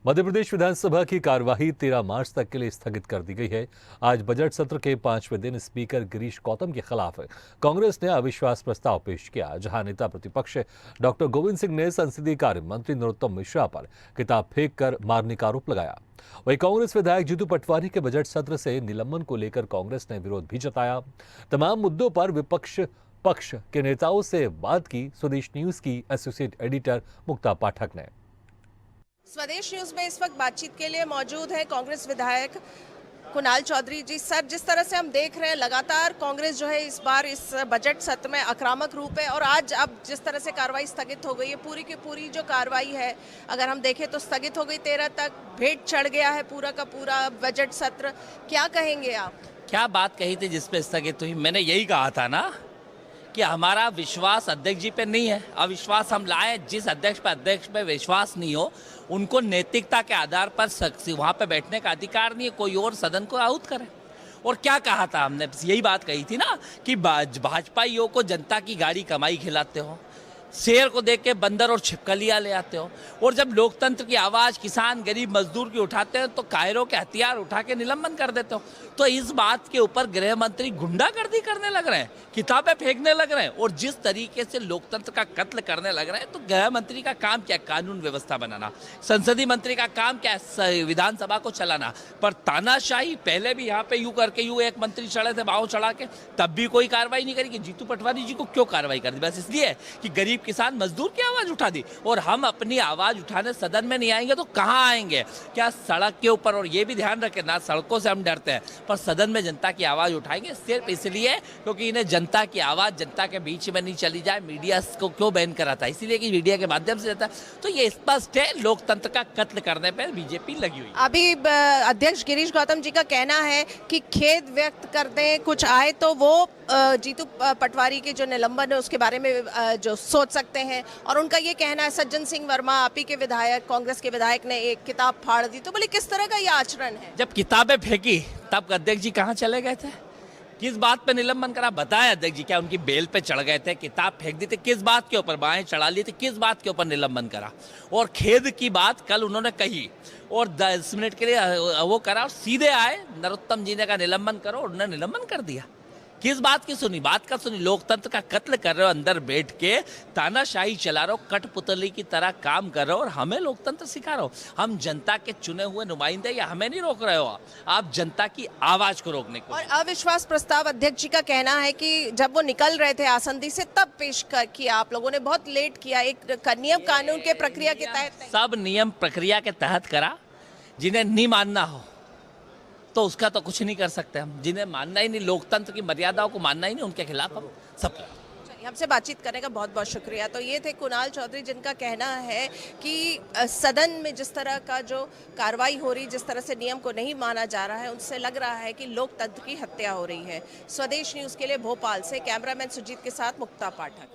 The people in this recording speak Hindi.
मध्य प्रदेश विधानसभा की कार्यवाही 13 मार्च तक के लिए स्थगित कर दी गई है। आज बजट सत्र के 5वें दिन स्पीकर गिरीश गौतम के खिलाफ कांग्रेस ने अविश्वास प्रस्ताव पेश किया, जहां नेता प्रतिपक्ष डॉक्टर गोविंद सिंह ने संसदीय कार्य मंत्री नरोत्तम मिश्रा पर किताब फेंक कर मारने का आरोप लगाया। वहीं कांग्रेस विधायक जीतू पटवारी के बजट सत्र से निलंबन को लेकर कांग्रेस ने विरोध भी जताया। तमाम मुद्दों पर विपक्ष पक्ष के नेताओं से बात की स्वदेश न्यूज की एसोसिएट एडिटर मुक्ता पाठक ने। स्वदेश न्यूज में इस वक्त बातचीत के लिए मौजूद है कांग्रेस विधायक कुणाल चौधरी जी। सर, जिस तरह से हम देख रहे हैं लगातार कांग्रेस जो है इस बार इस बजट सत्र में आक्रामक रूप है और आज अब जिस तरह से कार्रवाई स्थगित हो गई है, पूरी की पूरी जो कार्रवाई है अगर हम देखें तो स्थगित हो गई 13 तक, भेंट चढ़ गया है पूरा का पूरा बजट सत्र। क्या कहेंगे आप? क्या बात कही थी जिसपे स्थगित हुई? मैंने यही कहा था ना कि हमारा विश्वास अध्यक्ष जी पे नहीं है। अविश्वास हम लाए, जिस अध्यक्ष पे विश्वास नहीं हो उनको नैतिकता के आधार पर वहाँ पे बैठने का अधिकार नहीं है, कोई और सदन को आउट करे। और क्या कहा था हमने? यही बात कही थी ना कि भाजपाइयों को जनता की गाड़ी कमाई खिलाते हो, शेर को देख के बंदर और छिपकलियां ले आते हो, और जब लोकतंत्र की आवाज़ किसान गरीब मजदूर की उठाते हैं तो कायरों के हथियार उठा के निलंबन कर देते हो। तो इस बात के ऊपर गृह मंत्री गुंडागर्दी करने लग रहे हैं, किताबें फेंकने लग रहे हैं, और जिस तरीके से लोकतंत्र का कत्ल करने लग रहे हैं, तो गृह मंत्री का काम क्या? कानून व्यवस्था बनाना। संसदीय मंत्री का काम क्या? विधानसभा को चलाना। पर तानाशाही पहले भी यहाँ पे यूं करके एक मंत्री चढ़े थे बाहों चढ़ा के, तब भी कोई कार्रवाई नहीं करी। कि जीतू पटवारी जी को क्यों कार्रवाई कर दी? बस इसलिए कि गरीब किसान मजदूर की आवाज उठा दी। और हम अपनी आवाज उठाने सदन में नहीं आएंगे तो कहां आएंगे? क्या सड़क के ऊपर? और ये भी ध्यान रखें ना, सड़कों से हम डरते हैं पर सदन में जनता की आवाज उठाएंगे सिर्फ इसलिए क्योंकि इन्हें जनता की आवाज जनता के बीच में नहीं चली जाए। मीडिया को क्यों बैन करा था? इसीलिए कि मीडिया के माध्यम से जाता है। तो ये स्पष्ट है, लोकतंत्र का कत्ल करने पर बीजेपी लगी हुई। अभी अध्यक्ष गिरीश गौतम जी का कहना है कि खेद व्यक्त कर दें, कुछ आए तो वो जीतू पटवारी के जो निलंबन है उसके बारे में जो सोच सकते हैं। और उनका ये कहना है, सज्जन सिंह वर्मा आपी के विधायक, कांग्रेस के विधायक ने एक किताब फाड़ दी। तो बोले किस तरह का ये आचरण है? जब किताबें फेंकी तब अध्यक्ष जी कहाँ चले गए थे? किस बात पे निलंबन करा? बताया अध्यक्ष जी, क्या उनकी बेल पे चढ़ गए थे? किताब फेंक दी थी, किस बात के ऊपर? बाहें चढ़ा ली थी, किस बात के ऊपर निलंबन करा? और खेद की बात कल उन्होंने कही और 10 मिनट के लिए वो करा और सीधे आए नरोत्तम जी ने कहा निलंबन करो, और उन्होंने निलंबन कर दिया। किस बात की सुनी? बात का सुनी? लोकतंत्र का कत्ल कर रहे हो, अंदर बैठ के तानाशाही चला रहे हो, कठपुतली की तरह काम कर रहे हो और हमें लोकतंत्र सिखा रहे हो। हम जनता के चुने हुए नुमाइंदे, या हमें नहीं रोक रहे हो, आप जनता की आवाज को रोकने को। और अविश्वास प्रस्ताव अध्यक्ष जी का कहना है कि जब वो निकल रहे थे आसंदी से तब पेश किया, आप लोगों ने बहुत लेट किया। एक नियम कानून के प्रक्रिया के तहत सब नियम प्रक्रिया के तहत करा। जिन्हें नहीं मानना हो तो उसका तो कुछ नहीं कर सकते हम। जिन्हें मानना ही नहीं, लोकतंत्र की मर्यादाओं को मानना ही नहीं, उनके खिलाफ हम सब। हमसे बातचीत करने का बहुत बहुत शुक्रिया। तो ये थे कुणाल चौधरी, जिनका कहना है कि सदन में जिस तरह का जो कार्रवाई हो रही, जिस तरह से नियम को नहीं माना जा रहा है, उनसे लग रहा है कि लोकतंत्र की हत्या हो रही है। स्वदेश न्यूज़ के लिए भोपाल से कैमरामैन सुजीत के साथ मुक्ता पाठक।